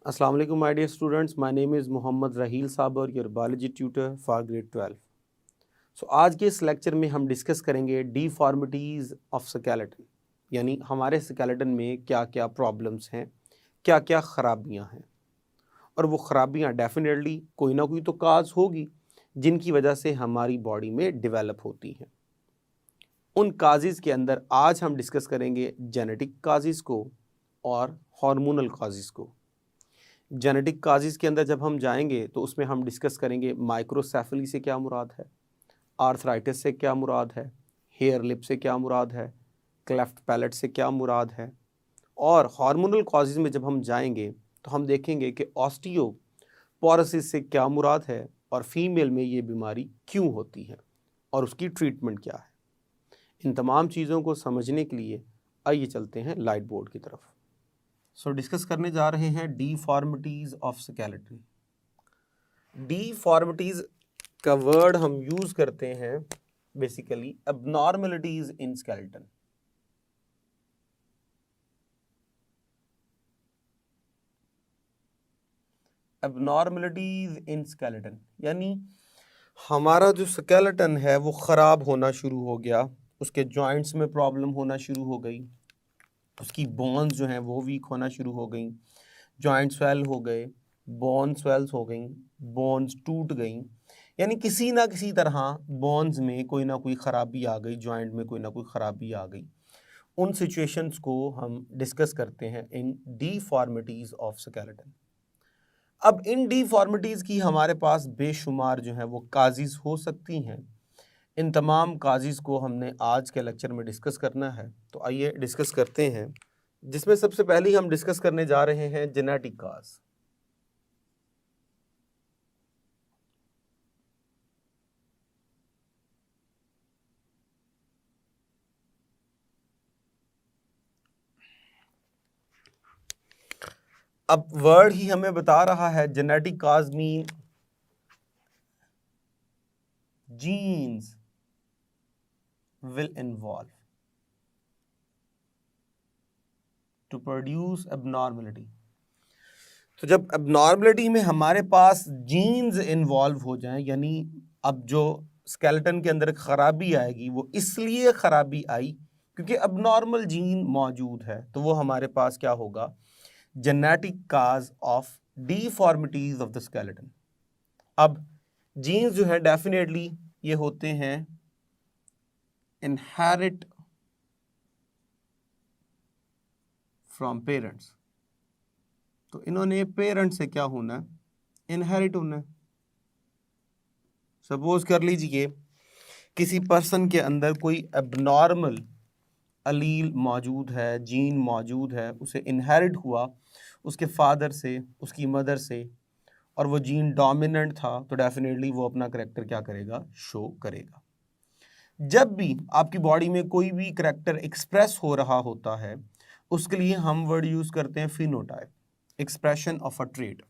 Assalamu alaikum my dear students, my name is Mohammad Raheel Sabar, your biology tutor for grade 12. So आज के इस lecture में हम discuss करेंगे deformities of skeleton, यानी हमारे स्केलेटन में क्या क्या प्रॉब्लम्स हैं, क्या क्या ख़राबियां हैं। और वो ख़राबियां डेफिनेटली कोई ना कोई तो काज होगी जिनकी वजह से हमारी बॉडी में डेवलप होती हैं। उन काजेज़ के अंदर आज हम डिस्कस करेंगे जेनेटिक काजेज़ को और हार्मोनल काजेज़ को। जेनेटिक काजेज़ के अंदर जब हम जाएंगे तो उसमें हम डिस्कस करेंगे माइक्रोसेफली से क्या मुराद है, आर्थराइटिस से क्या मुराद है, हेयर लिप से क्या मुराद है, क्लेफ्ट पैलेट से क्या मुराद है। और हार्मोनल काजेज़ में जब हम जाएंगे तो हम देखेंगे कि ऑस्टियोपोरोसिस से क्या मुराद है और फीमेल में ये बीमारी क्यों होती है और उसकी ट्रीटमेंट क्या है। इन तमाम चीज़ों को समझने के लिए आइए चलते हैं लाइट बोर्ड की तरफ। सो डिस्कस करने जा रहे हैं डिफॉर्मिटीज़ ऑफ स्केलेटन। डिफॉर्मिटीज़ का वर्ड हम यूज़ करते हैं बेसिकली एबनॉर्मलिटीज़ इन स्केलेटन। एबनॉर्मलिटीज़ इन स्केलेटन यानी हमारा जो स्केलेटन है वो ख़राब होना शुरू हो गया, उसके जॉइंट्स में प्रॉब्लम होना शुरू हो गई, उसकी बोन्स जो हैं वो वीक होना शुरू हो गई, जॉइंट स्वेल हो गए, बोन स्वेल्स हो गई, बोन्स टूट गई, यानी किसी ना किसी तरह बोन्स में कोई ना कोई ख़राबी आ गई, जॉइंट में कोई ना कोई ख़राबी आ गई। उन सिचुएशंस को हम डिस्कस करते हैं इन डिफॉर्मिटीज़ ऑफ स्केलेटन। अब इन डिफॉर्मिटीज़ की हमारे पास बेशुमार जो है वो काजेज़ हो सकती हैं। इन तमाम काजेज़ को हमने आज के लेक्चर में डिस्कस करना है, तो आइए डिस्कस करते हैं। जिसमें सबसे पहले हम डिस्कस करने जा रहे हैं जेनेटिक काज। अब वर्ड ही हमें बता रहा है genetic cause mean genes will involve to produce abnormality। तो जब abnormality में हमारे पास जीन्स इन्वॉल्व हो जाएं, यानी अब जो स्केलेटन के अंदर खराबी आएगी वो इसलिए खराबी आई क्योंकि abnormal जीन मौजूद है, तो वो हमारे पास क्या होगा, genetic cause of deformities of the skeleton. अब जीन्स जो है डेफिनेटली ये होते हैं इनहेरिट फ्रॉम पेरेंट्स, तो इन्होंने पेरेंट से क्या होना है, इनहेरिट होना है। सपोज कर लीजिए किसी पर्सन के अंदर कोई एबनॉर्मल अलील मौजूद है, जीन मौजूद है, उसे इनहेरिट हुआ उसके फादर से, उसकी मदर से, और वो जीन डोमिनेंट था, तो डेफिनेटली वो अपना करैक्टर क्या करेगा, शो करेगा। जब भी आपकी बॉडी में कोई भी करैक्टर एक्सप्रेस हो रहा होता है उसके लिए हम वर्ड यूज करते हैं phenotype, expression of a trait.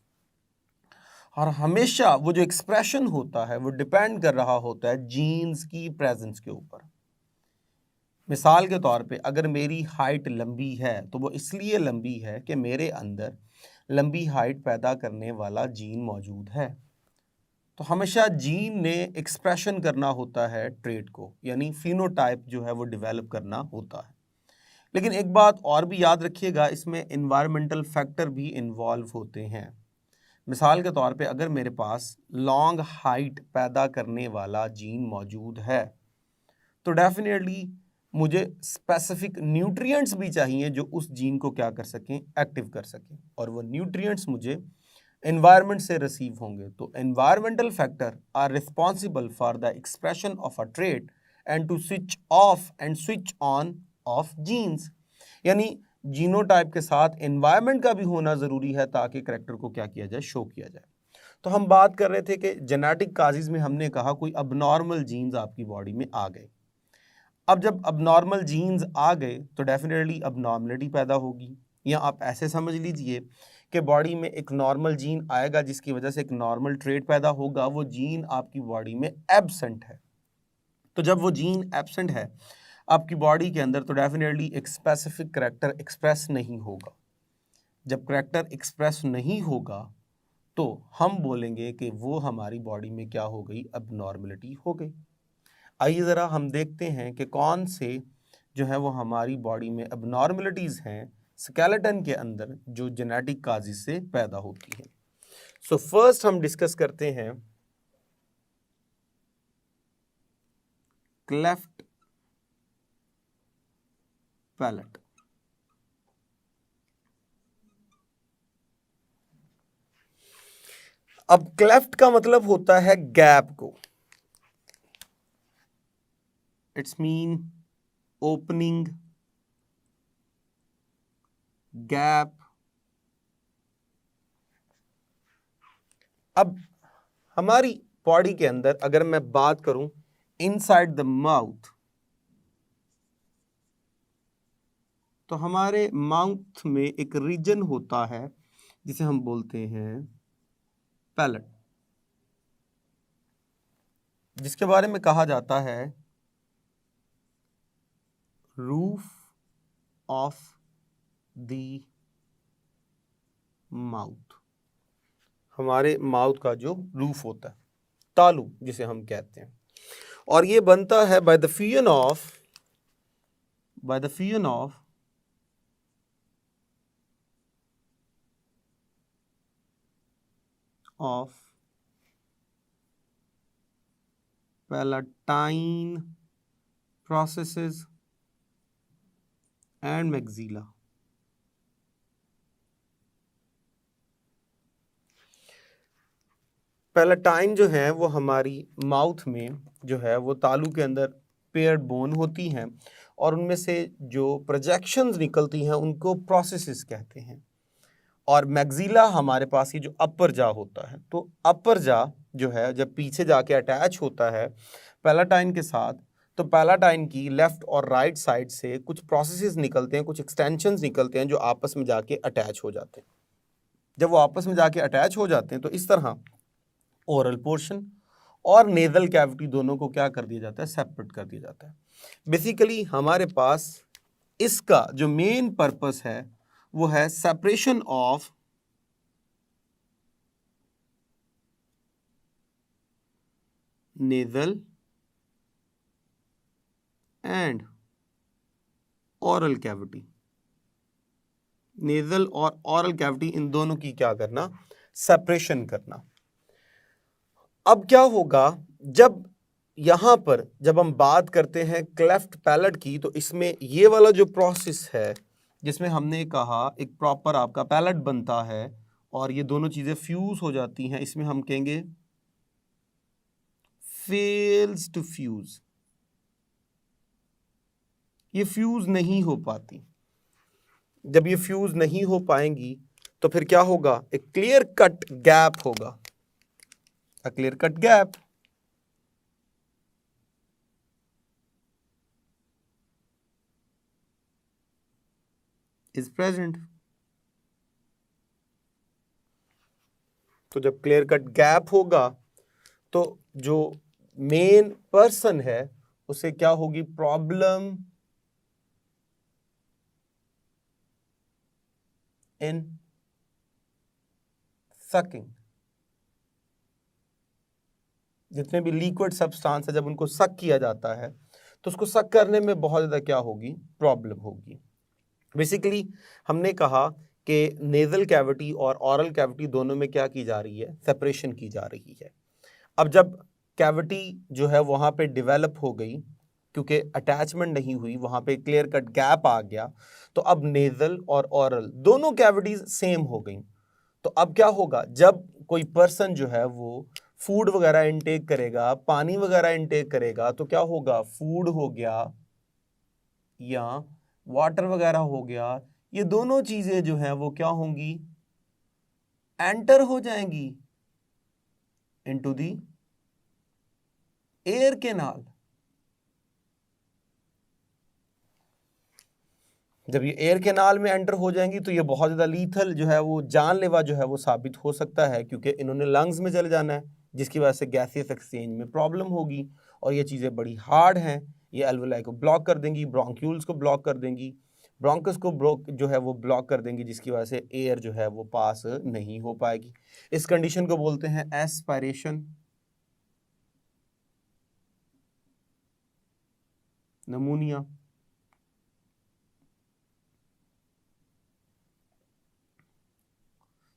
और हमेशा वो जो एक्सप्रेशन होता है वो डिपेंड कर रहा होता है जीन्स की प्रेजेंस के ऊपर। मिसाल के तौर पे अगर मेरी हाइट लंबी है तो वो इसलिए लंबी है कि मेरे अंदर लंबी हाइट पैदा करने वाला जीन मौजूद है। तो हमेशा जीन ने एक्सप्रेशन करना होता है ट्रेट को, यानी फिनोटाइप जो है वो डेवलप करना होता है। लेकिन एक बात और भी याद रखिएगा, इसमें एनवायरमेंटल फैक्टर भी इन्वॉल्व होते हैं। मिसाल के तौर पे अगर मेरे पास लॉन्ग हाइट पैदा करने वाला जीन मौजूद है तो डेफिनेटली मुझे स्पेसिफिक न्यूट्रिएंट्स भी चाहिए जो उस जीन को क्या कर सकें, एक्टिव कर सकें, और वो न्यूट्रिएंट्स मुझे एनवायरनमेंट से रिसीव होंगे। तो environmental factor are responsible for the expression of a trait and to switch off and switch on off genes, यानी जीनोटाइप के साथ एनवायरनमेंट का भी होना ज़रूरी है ताकि करैक्टर को क्या किया जाए, शो किया जाए। तो हम बात कर रहे थे कि जेनेटिक काजेज़ में हमने कहा कोई अबनॉर्मल जीन्स आपकी बॉडी में आ गए। अब जब अबनॉर्मल जीन्स आ गए तो डेफिनेटली अबनॉर्मलिटी पैदा होगी, या आप ऐसे समझ लीजिए कि बॉडी में एक नॉर्मल जीन आएगा जिसकी वजह से एक नॉर्मल ट्रेट पैदा होगा, वो जीन आपकी बॉडी में एब्सेंट है। तो जब वो जीन एब्सेंट है आपकी बॉडी के अंदर तो डेफिनेटली एक स्पेसिफिक करैक्टर एक्सप्रेस नहीं होगा। जब करैक्टर एक्सप्रेस नहीं होगा तो हम बोलेंगे कि वो हमारी बॉडी में क्या हो गई, एबनॉर्मलिटी हो गई। आइए ज़रा हम देखते हैं कि कौन से जो है वो हमारी बॉडी में एबनॉर्मलिटीज़ हैं स्केलेटन के अंदर जो जेनेटिक काजिज़ से पैदा होती हैं। सो फर्स्ट हम डिस्कस करते हैं क्लेफ्ट पैलेट। अब क्लेफ्ट का मतलब होता है गैप को, इट्स मीन ओपनिंग, गैप। अब हमारी बॉडी के अंदर अगर मैं बात करूं इनसाइड द माउथ, तो हमारे माउथ में एक रीजन होता है जिसे हम बोलते हैं पैलेट, जिसके बारे में कहा जाता है रूफ ऑफ द माउथ। हमारे माउथ का जो रूफ होता है, तालू जिसे हम कहते हैं, और ये बनता है by the fusion of palatine processes and maxilla। Palatine जो है वो हमारी माउथ में जो है वो तालू के अंदर पेयर्ड बोन होती हैं, और उनमें से जो प्रोजेक्शंस निकलती हैं उनको प्रोसेसेस कहते हैं। और मैक्सिला हमारे पास ही जो अपर जा होता है, तो अपर जा जो है जब पीछे जाके अटैच होता है पैलेटाइन के साथ, तो पैलेटाइन की लेफ्ट और राइट साइड से कुछ प्रोसेसेस निकलते हैं, कुछ एक्सटेंशंस निकलते हैं जो आपस में जाके अटैच हो जाते हैं। जब वो आपस में जाके अटैच हो जाते हैं तो इस तरह ओरल पोर्शन और नेजल कैविटी दोनों को क्या कर दिया जाता है, सेपरेट कर दिया जाता है। बेसिकली हमारे पास इसका जो मेन पर्पस है वो है separation of nasal and oral cavity. Nasal और ओरल कैविटी इन दोनों की क्या करना, सेपरेशन करना। अब क्या होगा, जब यहां पर जब हम बात करते हैं क्लेफ्ट पैलेट की, तो इसमें ये वाला जो प्रोसेस है जिसमें हमने कहा एक प्रॉपर आपका पैलेट बनता है और ये दोनों चीजें फ्यूज हो जाती हैं, इसमें हम कहेंगे फेल्स टू फ्यूज। ये फ्यूज नहीं हो पाती। जब ये फ्यूज नहीं हो पाएंगी तो फिर क्या होगा, एक क्लियर कट गैप होगा, a clear cut gap। is present। तो जब क्लियर कट गैप होगा तो जो मेन पर्सन है उसे क्या होगी, प्रॉब्लम इन सकिंग। जितने भी लिक्विड सब्सटेंस है जब उनको सक किया जाता है तो उसको सक करने में बहुत ज़्यादा क्या होगी, प्रॉब्लम होगी। बेसिकली हमने कहा कि नेजल कैविटी और ओरल कैविटी दोनों में क्या की जा रही है, सेपरेशन की जा रही है। अब जब कैविटी जो है वहाँ पे डेवलप हो गई, क्योंकि अटैचमेंट नहीं हुई, वहाँ पे क्लियर कट गैप आ गया, तो अब नेजल और ओरल दोनों कैविटीज सेम हो गई। तो अब क्या होगा, जब कोई पर्सन जो है वो फूड वगैरह इनटेक करेगा, पानी वगैरह इनटेक करेगा, तो क्या होगा, फूड हो गया या वाटर वगैरह हो गया, ये दोनों चीजें जो हैं वो क्या होंगी, एंटर हो जाएंगी इनटू दी एयर कैनाल। जब ये एयर कैनाल में एंटर हो जाएंगी तो ये बहुत ज़्यादा लीथल जो है वो जानलेवा जो है वो साबित हो सकता है, क्योंकि इन्होंने लंग्स में चले जाना है, जिसकी वजह से गैसियस एक्सचेंज में प्रॉब्लम होगी। और ये चीज़ें बड़ी हार्ड हैं, ये एल्वेलाई को ब्लॉक कर देंगी, ब्रोंक्यूल्स को ब्लॉक कर देंगी, ब्रोंकस को जो है वो ब्लॉक कर देंगी, जिसकी वजह से एयर जो है वो पास नहीं हो पाएगी। इस कंडीशन को बोलते हैं एस्पायरेशन। निमोनिया,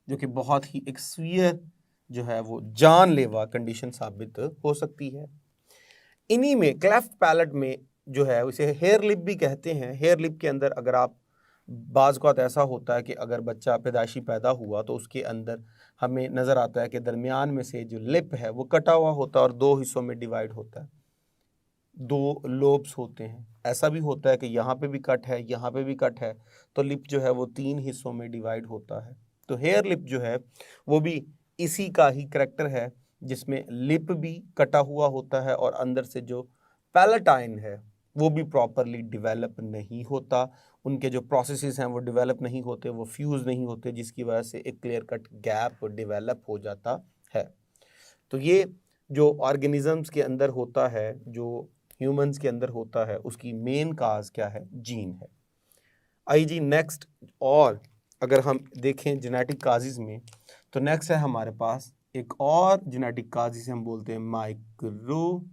जो कि बहुत ही एक सीवियर जो है वो जानलेवा कंडीशन साबित हो सकती है। इन्हीं में क्लेफ्ट पैलेट में जो है उसे हेयर लिप भी कहते हैं। हेयर लिप के अंदर अगर आप बाज़ औक़ात ऐसा होता है कि अगर बच्चा पैदाइशी पैदा हुआ तो उसके अंदर हमें नज़र आता है कि दरमियान में से जो लिप है वो कटा हुआ होता है और दो हिस्सों में डिवाइड होता है, दो लोब्स होते हैं। ऐसा भी होता है कि यहाँ पे भी कट है, यहाँ पे भी कट है, तो लिप जो है वो 3 हिस्सों में डिवाइड होता है। तो हेयर लिप जो है वो भी इसी का ही करैक्टर है, जिसमें लिप भी कटा हुआ होता है और अंदर से जो पैलेटाइन है वो भी प्रॉपरली डेवलप नहीं होता। उनके जो प्रोसेसेस हैं वो डेवलप नहीं होते, वो फ्यूज़ नहीं होते, जिसकी वजह से एक क्लियर कट गैप डेवलप हो जाता है। तो ये जो ऑर्गेनिजम्स के अंदर होता है, जो ह्यूमंस के अंदर होता है, उसकी मेन काज क्या है? जीन है। आई जी नेक्स्ट, और अगर हम देखें जेनेटिक काजेज में, तो नेक्स्ट है हमारे पास एक और जेनेटिक काज जिसे हम बोलते हैं माइक्रोसेफली।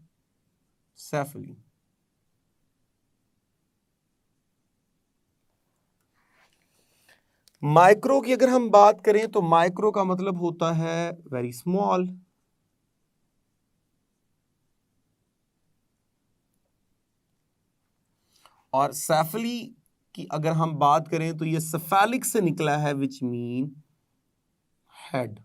माइक्रो की अगर हम बात करें तो माइक्रो का मतलब होता है वेरी स्मॉल, और सेफली की अगर हम बात करें तो ये सेफेलिक से निकला है, विच मीन हेड।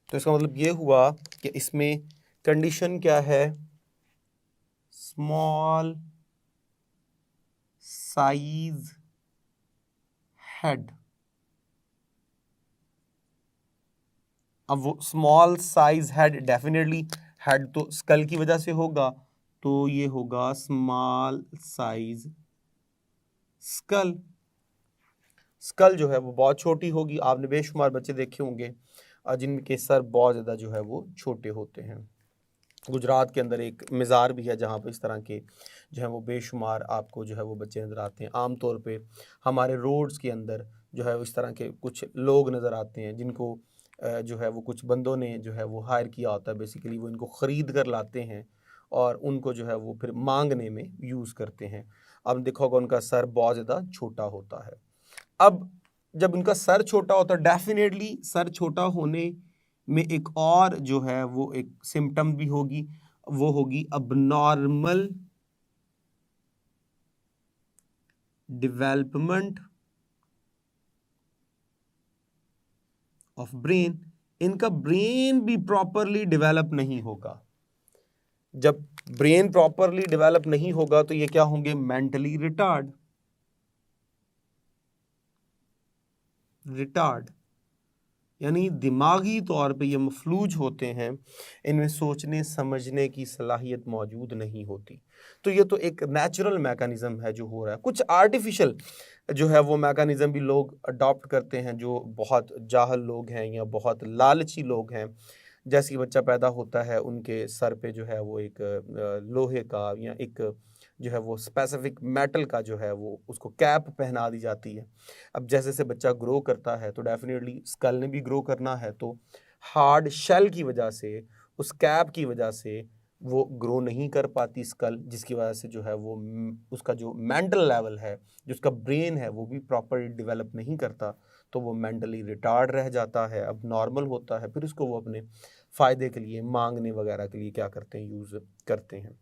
तो इसका मतलब ये हुआ कि इसमें कंडीशन क्या है? Small size head. अब वो small size head, definitely head तो स्कल की वजह से होगा, तो ये होगा स्मॉल साइज स्कल। स्कल जो है वो बहुत छोटी होगी। आपने बेशुमार बच्चे देखे होंगे जिनके सर बहुत ज़्यादा जो है वो छोटे होते हैं। गुजरात के अंदर एक मज़ार भी है जहाँ पे इस तरह के जो है वो बेशुमार आपको जो है वो बच्चे नज़र आते हैं। आम तौर पे हमारे रोड्स के अंदर जो है इस तरह के कुछ लोग नज़र आते हैं जिनको जो है वो कुछ बंदों ने जो है वो हायर किया होता है। बेसिकली वो इनको ख़रीद कर लाते हैं और उनको जो है वो फिर मांगने में यूज़ करते हैं। अब देखो होगा उनका सर बहुत ज़्यादा छोटा होता है। अब जब उनका सर छोटा होता है, डेफिनेटली सर छोटा होने में एक और जो है वो एक सिम्टम भी होगी, वो होगी अबनॉर्मल डेवलपमेंट ऑफ ब्रेन। इनका ब्रेन भी प्रॉपरली डेवलप नहीं होगा। जब ब्रेन प्रॉपरली डेवलप नहीं होगा तो ये क्या होंगे? मेंटली रिटार्ड, यानी दिमागी तौर पे ये मफलूज होते हैं, इनमें सोचने समझने की सलाहियत मौजूद नहीं होती। तो ये तो एक नेचुरल मैकेनिज़्म है जो हो रहा है। कुछ आर्टिफिशियल जो है वो मैकेनिज़्म भी लोग अडॉप्ट करते हैं, जो बहुत जाहल लोग हैं या बहुत लालची लोग हैं। जैसे ही बच्चा पैदा होता है उनके सर पे जो है वो एक लोहे का या एक जो है वो स्पेसिफिक मेटल का जो है वो उसको कैप पहना दी जाती है। अब जैसे जैसे बच्चा ग्रो करता है तो डेफिनेटली स्कल ने भी ग्रो करना है, तो हार्ड शेल की वजह से, उस कैप की वजह से वो ग्रो नहीं कर पाती स्कल, जिसकी वजह से जो है वो उसका जो मेंटल लेवल है, जो उसका ब्रेन है, वो भी प्रॉपरली डेवलप नहीं करता, तो वो मेंटली रिटार्ड रह जाता है, अब नॉर्मल होता है। फिर उसको वो अपने फ़ायदे के लिए, मांगने वगैरह के लिए क्या करते हैं? यूज़ करते हैं।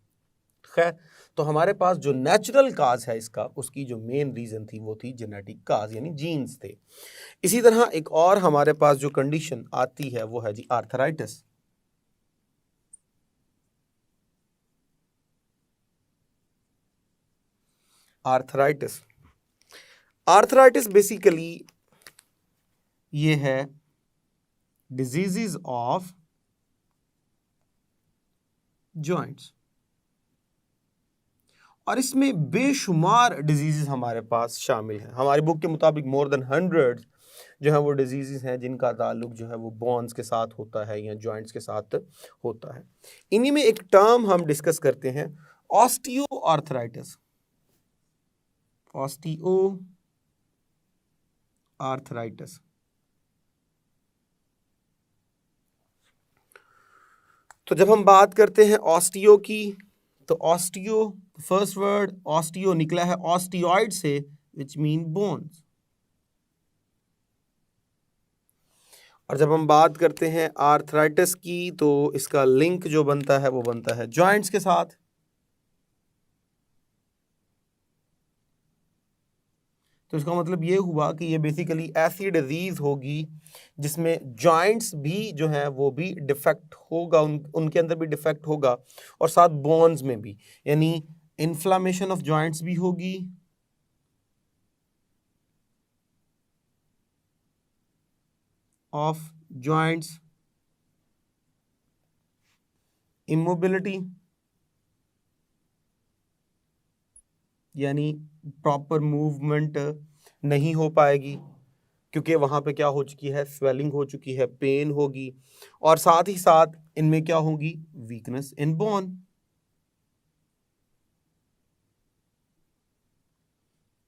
खैर, तो हमारे पास जो नेचुरल काज है इसका, उसकी जो मेन रीज़न थी वो थी जेनेटिक काज, यानी जीन्स थे। इसी तरह एक और हमारे पास जो कंडीशन आती है वो है जी आर्थराइटिस। आर्थराइटिस आर्थराइटिस बेसिकली ये है डिजीजेस ऑफ जॉइंट्स, और इसमें बेशुमार डिजीजेस हमारे पास शामिल हैं। हमारी बुक के मुताबिक मोर देन 100 जो है वो डिजीजेस हैं जिनका ताल्लुक जो है वो बोन्स के साथ होता है या जॉइंट्स के साथ होता है। इन्हीं में एक टर्म हम डिस्कस करते हैं, ऑस्टियो आर्थराइटिस। Osteo arthritis. तो जब हम बात करते हैं ऑस्टियो की, तो ऑस्टियो, फर्स्ट वर्ड ऑस्टियो निकला है ऑस्टियोइड से, विच मीन बोन्स। और जब हम बात करते हैं आर्थराइटिस की, तो इसका लिंक जो बनता है वो बनता है जॉइंट्स के साथ। तो इसका मतलब ये हुआ कि ये बेसिकली ऐसी डिजीज होगी जिसमें जॉइंट्स भी जो है वो भी डिफेक्ट होगा, उनके अंदर भी डिफेक्ट होगा, और साथ बोन्स में भी, यानी इन्फ्लामेशन ऑफ जॉइंट्स भी होगी, ऑफ जॉइंट्स, इमोबिलिटी यानी प्रॉपर मूवमेंट नहीं हो पाएगी, क्योंकि वहाँ पे क्या हो चुकी है, स्वेलिंग हो चुकी है, पेन होगी, और साथ ही साथ इनमें क्या होगी, वीकनेस इन बोन।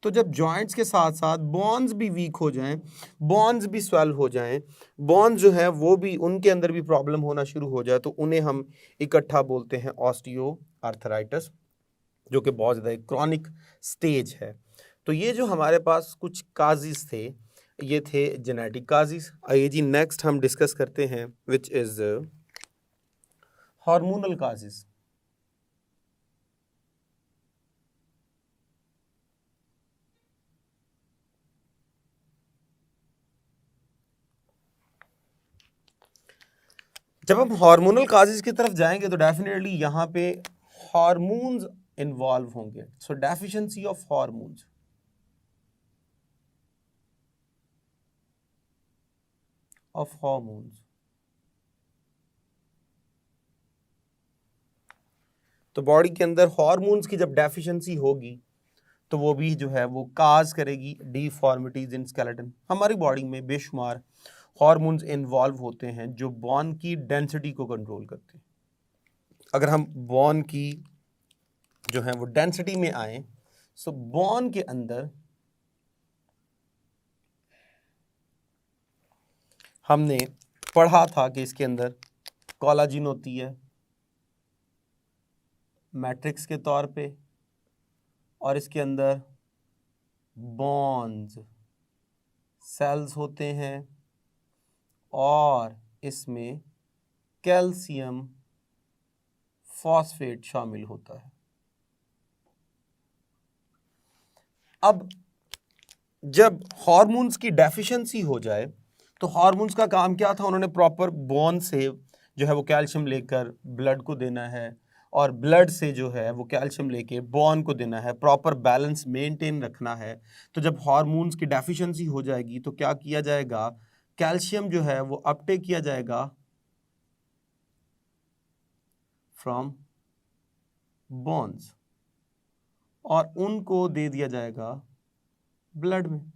तो जब जॉइंट्स के साथ साथ बोन्स भी वीक हो जाएं, बोन्स भी स्वेल हो जाएं, बोन्स जो है वो भी, उनके अंदर भी प्रॉब्लम होना शुरू हो जाए, तो उन्हें हम इकट्ठा बोलते हैं ऑस्टियो आर्थराइटिस, जो कि बहुत ज़्यादा एक क्रॉनिक स्टेज है। तो ये जो हमारे पास कुछ काजिज थे, ये थे जेनेटिक काजिज। आइए जी नेक्स्ट हम डिस्कस करते हैं, विच इज़ हार्मोनल काजिज। जब हम हार्मोनल काजेज की तरफ जाएंगे तो डेफिनेटली यहाँ पे हार्मोन्स इन्वॉल्व होंगे। सो डेफिशिएंसी ऑफ हार्मोन्स, तो बॉडी के अंदर हार्मोन्स की जब डेफिशिएंसी होगी तो वो भी जो है वो काज करेगी डिफॉर्मिटीज इन स्केलेटन। हमारी बॉडी में बेशुमार हार्मोन्स इन्वॉल्व होते हैं जो बोन की डेंसिटी को कंट्रोल करते हैं। अगर हम बोन की जो है वो डेंसिटी में आए, सो बोन के अंदर हमने पढ़ा था कि इसके अंदर कोलाजिन होती है मैट्रिक्स के तौर पे, और इसके अंदर बॉन्ड्स सेल्स होते हैं, और इसमें कैल्शियम फॉस्फेट शामिल होता है। अब जब हार्मोन्स की डेफिशिएंसी हो जाए, तो हार्मोन्स का काम क्या था, उन्होंने प्रॉपर बोन से जो है वो कैल्शियम लेकर ब्लड को देना है, और ब्लड से जो है वो कैल्शियम लेके बोन को देना है, प्रॉपर बैलेंस मेंटेन रखना है। तो जब हार्मोन्स की डेफिशिएंसी हो जाएगी तो क्या किया जाएगा, कैल्शियम जो है वो अपटेक किया जाएगा फ्रॉम बोन्स, और उनको दे दिया जाएगा ब्लड में।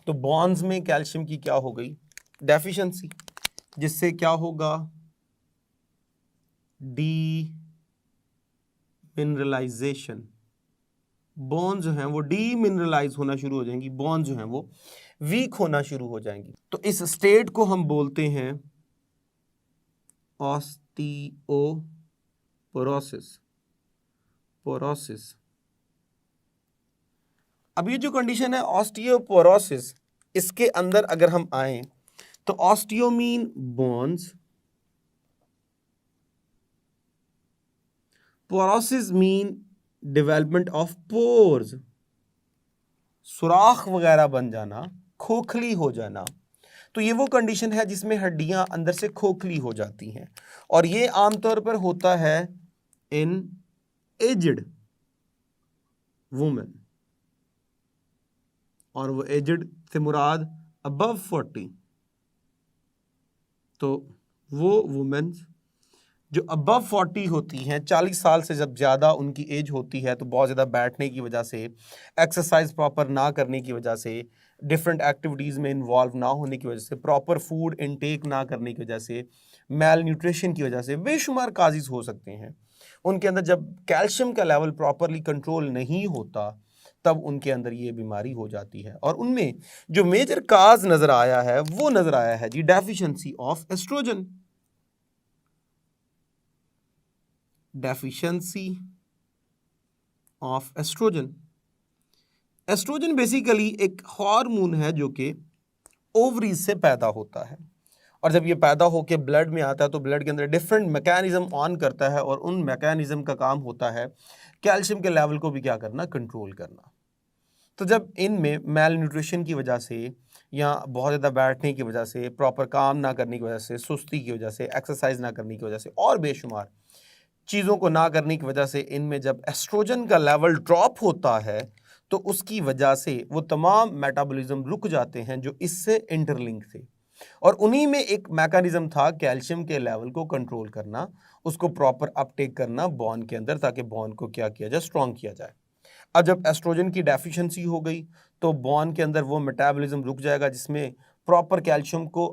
तो बॉन्स में कैल्शियम की क्या हो गई, डेफिशिएंसी, जिससे क्या होगा, डी मिनरलाइजेशन। बोन जो हैं वो डी मिनरलाइज होना शुरू हो जाएंगी, बोन जो हैं वो वीक होना शुरू हो जाएंगी। तो इस स्टेट को हम बोलते हैं ऑस्टियोपोरोसिस। अब ये जो कंडीशन है ऑस्टियोपोरोसिस, इसके अंदर अगर हम आए तो osteo mean bones, porosis mean development of pores, सुराख वगैरह बन जाना, खोखली हो जाना। तो ये वो कंडीशन है जिसमें हड्डियां अंदर से खोखली हो जाती हैं, और ये आमतौर पर होता है इन एज्ड वुमेन, और वो एज्ड से मुराद अबव 40। तो वो वुमेन्स जो अबव 40 होती हैं, 40 साल से जब ज़्यादा उनकी एज होती है, तो बहुत ज़्यादा बैठने की वजह से, एक्सरसाइज प्रॉपर ना करने की वजह से, डिफरेंट एक्टिविटीज़ में इन्वॉल्व ना होने की वजह से, प्रॉपर फूड इनटेक ना करने की वजह से, मैल न्यूट्रिशन की वजह से बेशुमार काजिज़ हो सकते हैं। उनके अंदर जब कैल्शियम का लेवल प्रॉपरली कंट्रोल नहीं होता तब उनके अंदर ये बीमारी हो जाती है। और उनमें जो मेजर काज नजर आया है वो नजर आया है जी deficiency of estrogen. Deficiency of estrogen. Estrogen basically एक हार्मोन है जो कि ओवरीज से पैदा होता है, और जब ये पैदा होकर ब्लड में आता है तो ब्लड के अंदर डिफरेंट मैकेनिज्म ऑन करता है, और उन मैकेनिज्म का काम होता है कैल्शियम के लेवल को भी क्या करना, कंट्रोल करना। तो जब इनमें मेल न्यूट्रिशन की वजह से या बहुत ज़्यादा बैठने की वजह से, प्रॉपर काम ना करने की वजह से, सुस्ती की वजह से, एक्सरसाइज ना करने की वजह से और बेशुमार चीज़ों को ना करने की वजह से इनमें जब एस्ट्रोजन का लेवल ड्रॉप होता है तो उसकी वजह से वो तमाम मेटाबॉलिज्म रुक जाते हैं जो इससे इंटरलिंक थे, और उन्हीं में एक मैकेनिज्म था कैल्शियम के लेवल को कंट्रोल करना, उसको प्रॉपर अपटेक करना बोन के अंदर, ताकि बोन को क्या किया जाए, स्ट्रॉन्ग किया जाए। अब जब एस्ट्रोजन की डेफिशिएंसी हो गई तो बोन के अंदर वो मेटाबॉलिज्म रुक जाएगा जिसमें प्रॉपर कैल्शियम को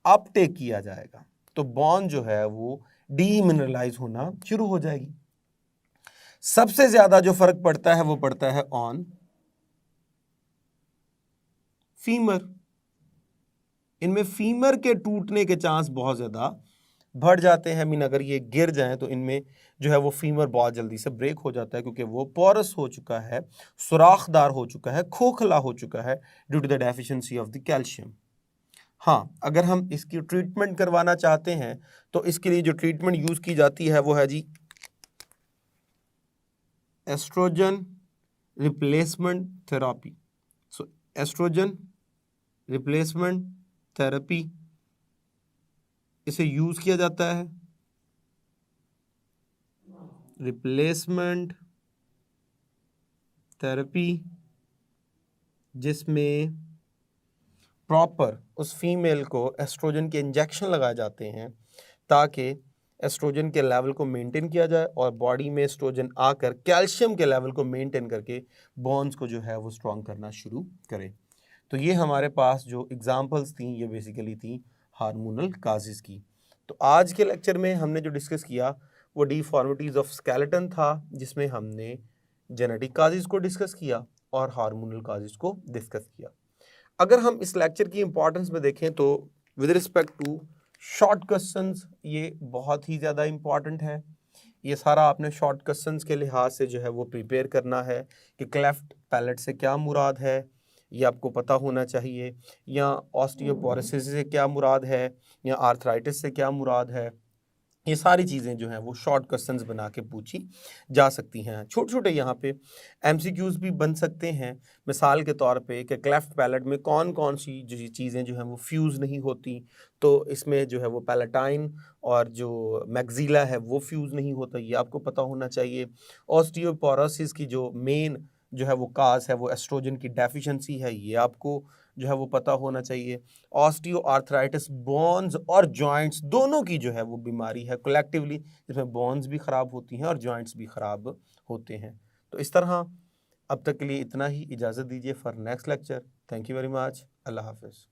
अपटेक किया जाएगा, तो बोन जो है वो डीमिनरलाइज होना शुरू हो जाएगी। सबसे ज्यादा जो फर्क पड़ता है वो पड़ता है ऑन फीमर। इनमें फीमर के टूटने के चांस बहुत ज्यादा बढ़ जाते हैं। मीन अगर ये गिर जाएं तो इनमें जो है वो फीमर बहुत जल्दी से ब्रेक हो जाता है, क्योंकि वो पोरस हो चुका है, सुराखदार हो चुका है, खोखला हो चुका है due to the deficiency of the calcium. हाँ, अगर हम इसकी ट्रीटमेंट करवाना चाहते हैं तो इसके लिए जो ट्रीटमेंट यूज की जाती है वो है जी एस्ट्रोजन रिप्लेसमेंट थेरेपी। सो एस्ट्रोजन रिप्लेसमेंट थेरेपी इसे यूज किया जाता है, रिप्लेसमेंट थेरेपी, जिसमें प्रॉपर उस फीमेल को एस्ट्रोजन के इंजेक्शन लगाए जाते हैं ताकि एस्ट्रोजन के लेवल को मेंटेन किया जाए और बॉडी में एस्ट्रोजन आकर कैल्शियम के लेवल को मेंटेन करके बोन्स को जो है वो स्ट्रॉन्ग करना शुरू करे। तो ये हमारे पास जो एग्जांपल्स थी ये बेसिकली थी हार्मोनल काजेस की। तो आज के लेक्चर में हमने जो डिस्कस किया वो डिफॉर्मिटीज ऑफ स्केलेटन था, जिसमें हमने जेनेटिक काजेस को डिस्कस किया और हार्मोनल काजेस को डिस्कस किया। अगर हम इस लेक्चर की इंपॉर्टेंस में देखें तो with respect to short questions ये बहुत ही ज़्यादा इंपॉर्टेंट है। ये सारा आपने शॉर्ट क्वेश्चंस के लिहाज से जो है वो प्रिपेयर करना है कि क्लेफ्ट पैलेट से क्या मुराद है ये आपको पता होना चाहिए, या ऑस्टियोपोरोसिस से क्या मुराद है, या आर्थराइटिस से क्या मुराद है। ये सारी चीज़ें जो हैं वो शॉर्ट क्वेश्चंस बना के पूछी जा सकती हैं। छोटे छोटे यहाँ पे एमसीक्यूज भी बन सकते हैं, मिसाल के तौर पे कि क्लेफ्ट पैलेट में कौन कौन सी जो चीज़ें जो हैं वो फ्यूज़ नहीं होती, तो इसमें जो है वो पैलेटाइन और जो मैक्सिला है वो फ्यूज़ नहीं होता, ये आपको पता होना चाहिए। ऑस्टियोपोरोसिस की जो मेन जो है वो काज है वो एस्ट्रोजन की डेफिशिएंसी है, ये आपको जो है वो पता होना चाहिए। ऑस्टियो आर्थराइटिस बोन्स और जॉइंट्स दोनों की जो है वो बीमारी है कलेक्टिवली, जिसमें बोन्स भी ख़राब होती हैं और जॉइंट्स भी ख़राब होते हैं। तो इस तरह अब तक के लिए इतना ही, इजाज़त दीजिए for next lecture. Thank you very much. अल्लाह हाफिज़।